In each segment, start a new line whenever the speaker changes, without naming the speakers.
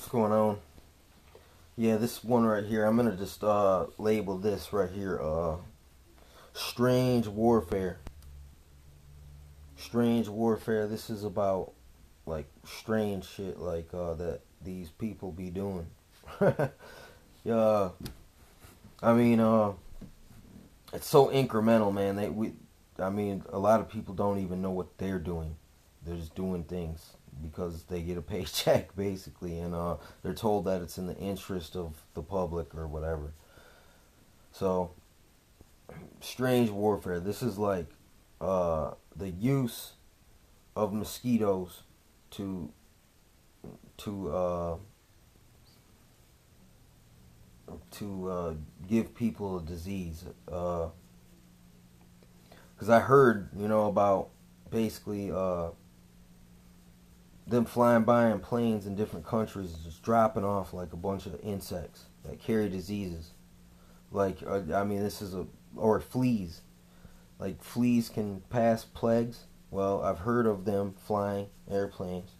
What's going on? Yeah, this one right here, I'm gonna just label this right here strange warfare. Strange warfare. This is about like strange shit like that these people be doing. Yeah, I mean it's so incremental, man. I mean, a lot of people don't even know what they're doing. They're just doing things because they get a paycheck, basically, and they're told that it's in the interest of the public or whatever. So, strange warfare. This is like the use of mosquitoes to to uh, give people a disease. Because I heard, about basically them flying by in planes in different countries, just dropping off like a bunch of insects that carry diseases. Like, I mean, or fleas. Like, fleas can pass plagues. Well, I've heard of them flying airplanes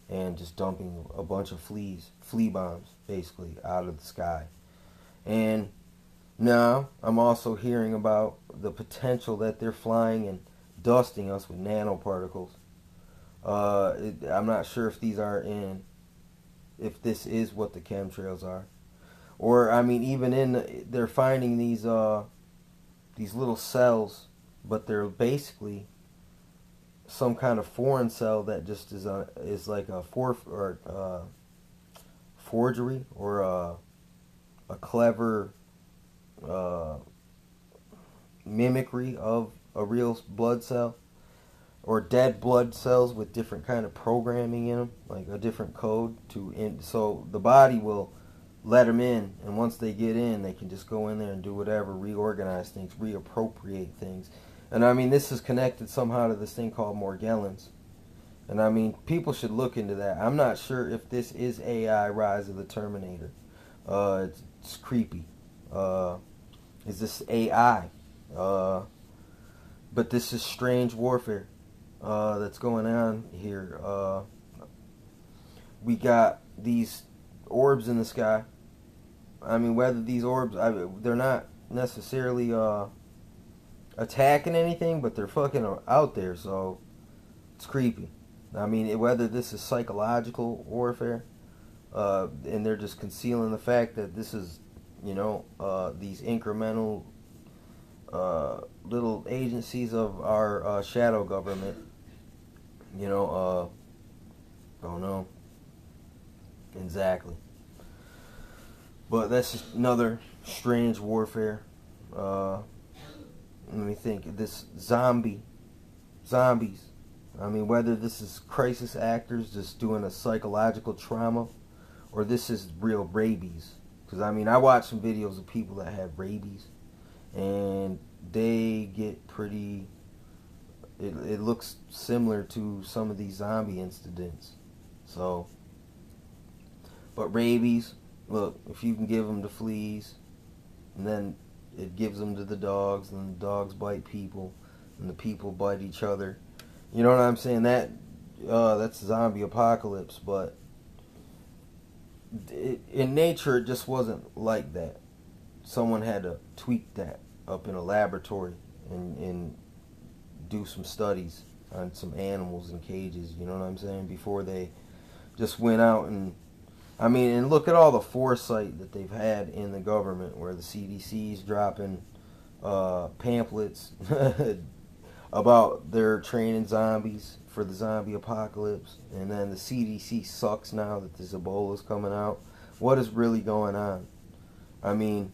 and just dumping a bunch of flea bombs, basically, out of the sky. And now I'm also hearing about the potential that they're flying and dusting us with nanoparticles. I'm not sure if this is what the chemtrails are, or I mean, they're finding these little cells, but they're basically some kind of foreign cell that just is like forgery or a clever uh, mimicry of a real blood cell, or dead blood cells with different kind of programming in them, like a different code so the body will let them in, and once they get in, they can just go in there and do whatever, reorganize things, reappropriate things. And I mean, this is connected somehow to this thing called Morgellons. And I mean, people should look into that. I'm not sure if this is AI Rise of the Terminator. It's creepy. Is this AI? But this is strange warfare that's going on here. We got these orbs in the sky. I mean, whether these orbs, they're not necessarily attacking anything, but they're fucking out there, so it's creepy. I mean, whether this is psychological warfare, and they're just concealing the fact that this is, these incremental little agencies of our shadow government. Don't know exactly. But that's just another strange warfare. Let me think. Zombies. I mean, whether this is crisis actors just doing a psychological trauma, or this is real rabies. Because I mean, I watched some videos of people that have rabies, and they get pretty. It looks similar to some of these zombie incidents. So, but rabies, look, if you can give them to fleas, and then it gives them to the dogs, and the dogs bite people, and the people bite each other. You know what I'm saying? That's zombie apocalypse, but in nature, it just wasn't like that. Someone had to tweak that up in a laboratory and do some studies on some animals in cages. You know what I'm saying? Before they just went out and I mean, and look at all the foresight that they've had in the government, where the CDC's dropping pamphlets about their training zombies for the zombie apocalypse, and then the CDC sucks now that this Ebola's coming out. What is really going on? I mean,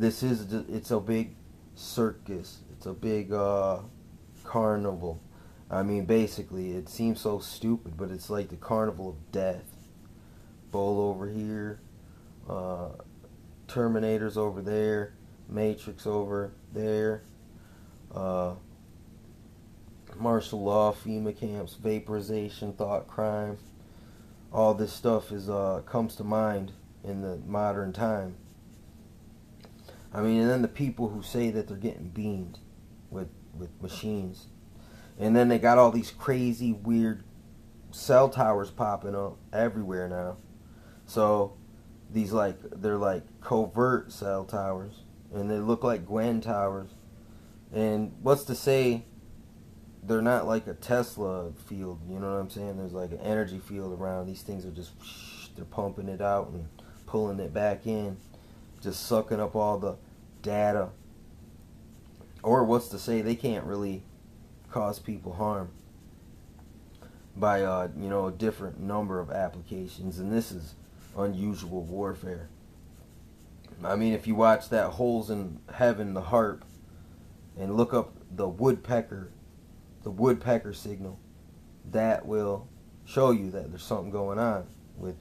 it's a big circus. It's a big carnival. I mean, basically, it seems so stupid, but it's like the carnival of death. Bull over here, Terminators over there, Matrix over there, martial law, FEMA camps, vaporization, thought crime. All this stuff comes to mind in the modern time. I mean, and then the people who say that they're getting beamed with machines. And then they got all these crazy, weird cell towers popping up everywhere now. So these they're like covert cell towers, and they look like Gwen towers. And what's to say they're not like a Tesla field? You know what I'm saying? There's like an energy field around. These things are just they're pumping it out and pulling it back in, just sucking up all the data. Or what's to say they can't really cause people harm by a different number of applications, and this is unusual warfare. I mean, if you watch that Holes in Heaven, the harp, and look up the woodpecker signal, that will show you that there's something going on with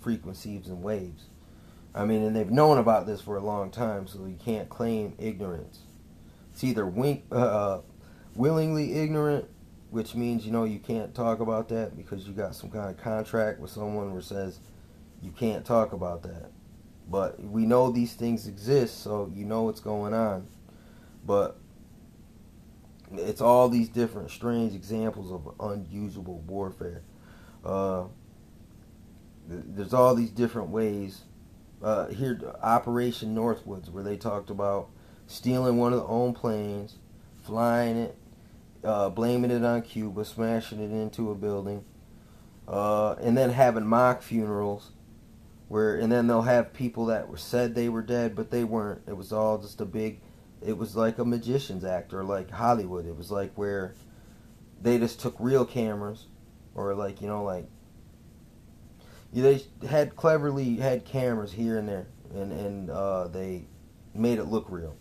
frequencies and waves. I mean, and they've known about this for a long time, so you can't claim ignorance. It's either willingly ignorant, which means you can't talk about that because you got some kind of contract with someone where it says you can't talk about that. But we know these things exist, so you know what's going on. But it's all these different strange examples of unusual warfare. There's all these different ways. Here, Operation Northwoods, where they talked about stealing one of their own planes, flying it, blaming it on Cuba, smashing it into a building, and then having mock funerals, and then they'll have people that were said they were dead, but they weren't. It was all just it was like a magician's act, or like Hollywood. It was like where they just took real cameras, or they had cleverly had cameras here and there, and they made it look real,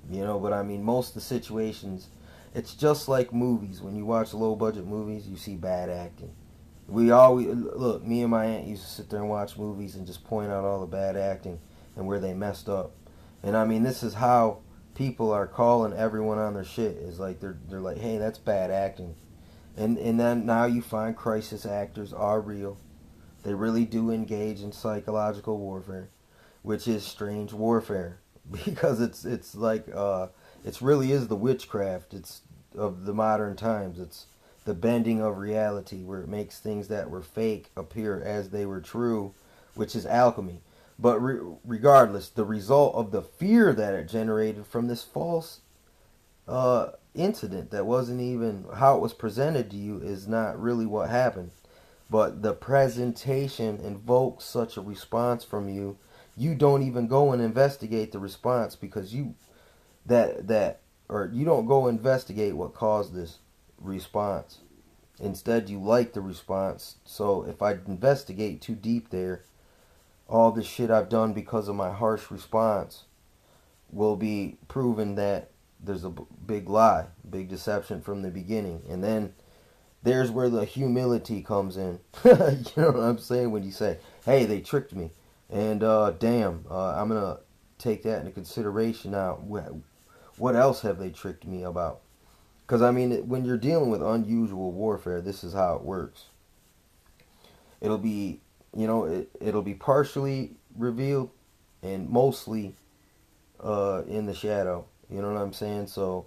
But I mean, most of the situations, it's just like movies. When you watch low budget movies, you see bad acting. We always look. Me and my aunt used to sit there and watch movies and just point out all the bad acting and where they messed up. And I mean, this is how people are calling everyone on their shit. Is like they're like, hey, that's bad acting. And then now you find crisis actors are real. They really do engage in psychological warfare, which is strange warfare, because it's like it really is the witchcraft. It's of the modern times. It's the bending of reality, where it makes things that were fake appear as they were true, which is alchemy. But regardless, the result of the fear that it generated from this false incident that wasn't even how it was presented to you is not really what happened. But the presentation invokes such a response from you. You don't even go and investigate the response because you don't go investigate what caused this response. Instead, you like the response. So if I investigate too deep there, all this shit I've done because of my harsh response will be proven that there's a big lie, big deception from the beginning. And then there's where the humility comes in. You know what I'm saying? When you say, hey, they tricked me. And damn, I'm going to take that into consideration now. What else have they tricked me about? Because, I mean, when you're dealing with unusual warfare, this is how it works. It'll be, it'll be partially revealed and mostly in the shadow. You know what I'm saying? So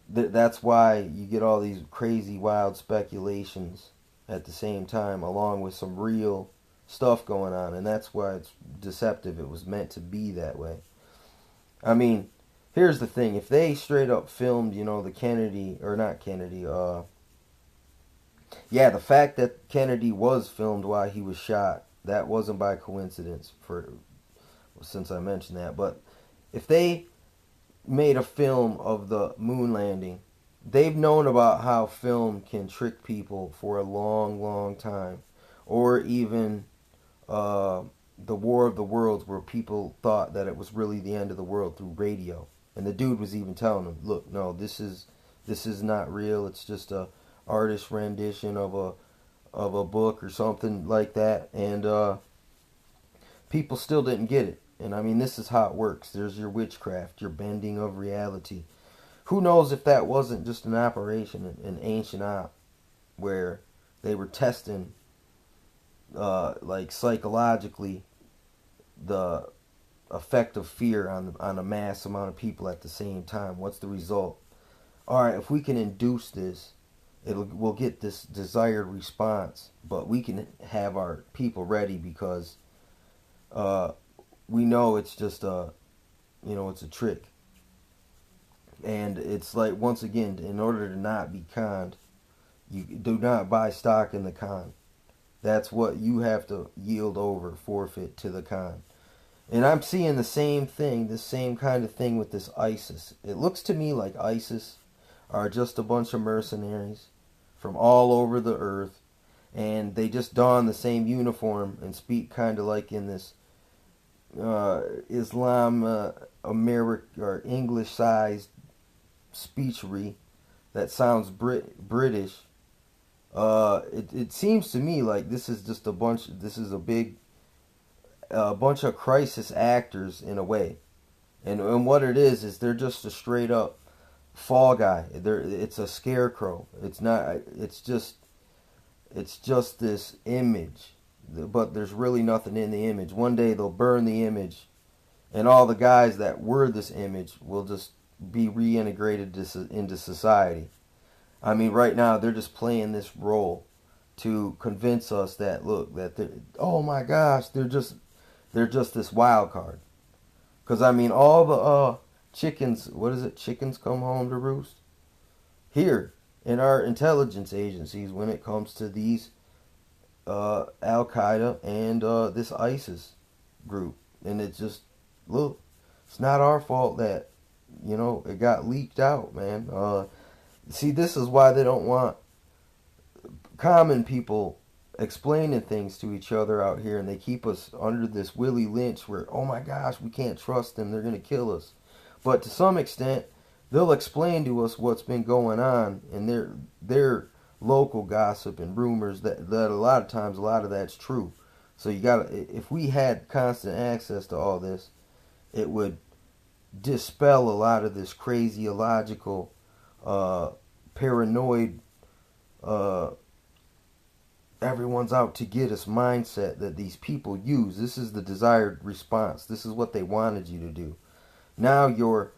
that's why you get all these crazy, wild speculations at the same time, along with some real stuff going on. And that's why it's deceptive. It was meant to be that way. I mean, here's the thing. If they straight up filmed, the Kennedy, or not Kennedy, the fact that Kennedy was filmed while he was shot, that wasn't by coincidence, since I mentioned that. But if they made a film of the moon landing, they've known about how film can trick people for a long, long time. Or even the War of the Worlds, where people thought that it was really the end of the world through radio. And the dude was even telling them, look, no, this is not real. It's just a artist rendition of a book or something like that. And people still didn't get it. And I mean, this is how it works. There's your witchcraft, your bending of reality. Who knows if that wasn't just an operation, an ancient op, where they were testing, psychologically, the effect of fear on a mass amount of people at the same time. What's the result? All right, if we can induce this, we'll get this desired response, but we can have our people ready because uh, we know it's just it's a trick. And it's like, once again, in order to not be conned, you do not buy stock in the con. That's what you have to yield over, forfeit to the con. And I'm seeing the same thing, the same kind of thing with this ISIS. It looks to me like ISIS are just a bunch of mercenaries from all over the earth, and they just don the same uniform and speak kind of like in this Islam American or English-sized speechery that sounds British. It seems to me like this is just a bunch. This is a bunch of crisis actors in a way, and what it is they're just a straight up fall guy. It's a scarecrow. It's not. It's just this image, but there's really nothing in the image. One day they'll burn the image, and all the guys that were this image will just be reintegrated into society. I mean, right now they're just playing this role to convince us that, look, that oh my gosh, they're just this wild card. Because I mean, all the chickens, what is it? Chickens come home to roost here in our intelligence agencies when it comes to these Al Qaeda and this ISIS group, and it's just, look, it's not our fault that it got leaked out, man. See, this is why they don't want common people explaining things to each other out here, and they keep us under this Willie Lynch where, oh my gosh, we can't trust them, they're going to kill us. But to some extent, they'll explain to us what's been going on, and their local gossip and rumors that a lot of times, a lot of that's true. So if we had constant access to all this, it would dispel a lot of this crazy, illogical, paranoid, everyone's out to get us mindset that these people use. This is the desired response. This is what they wanted you to do. Now you're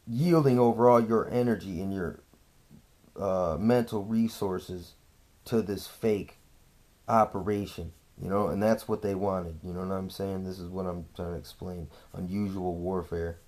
yielding over all your energy and your mental resources to this fake operation, and that's what they wanted. You know what I'm saying? This is what I'm trying to explain. Unusual warfare.